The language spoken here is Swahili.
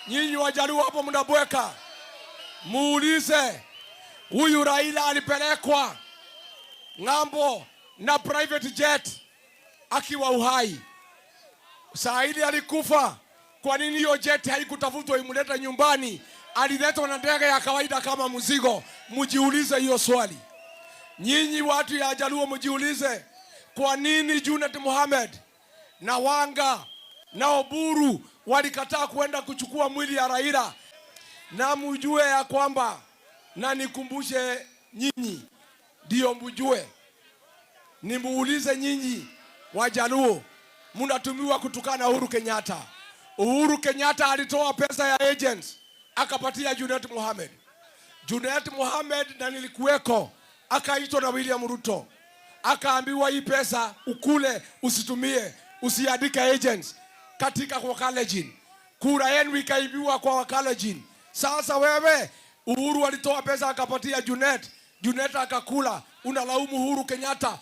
Nyinyi Wajaluo hapo mnabweka. Muulize huyu Raila alipelekwa ng'ambo na private jet akiwa uhai. Saidi alikufa. Kwa nini hiyo jet haikutafutwa imuleta nyumbani? Aliletwa na ndege ya kawaida kama mzigo. Mjiulize hiyo swali. Nyinyi watu ya Jaluo mjiulize, kwa nini Junet Mohamed na Wanga na Oburu walikataa kwenda kuchukua mwili ya Raila? Na mjue ya kwamba, na nikumbushe nyinyi ndio mjue, nimuulize nyinyi Wajaluo, mnatumiwa kutukana Uhuru Kenyatta. Uhuru Kenyatta alitoa pesa ya agents akapatia Junet Mohamed. Junet Mohamed na nilikuweko, akaitwa na William Ruto, akaambiwa hii pesa ukule, usitumie, usiandike agents katika kwa Kalenjin. Kura yenu ikaibiwa kwa Kalenjin. Sasa wewe, Uhuru alitoa pesa akapatia Junet, Junet akakula, unalaumu Uhuru Kenyatta.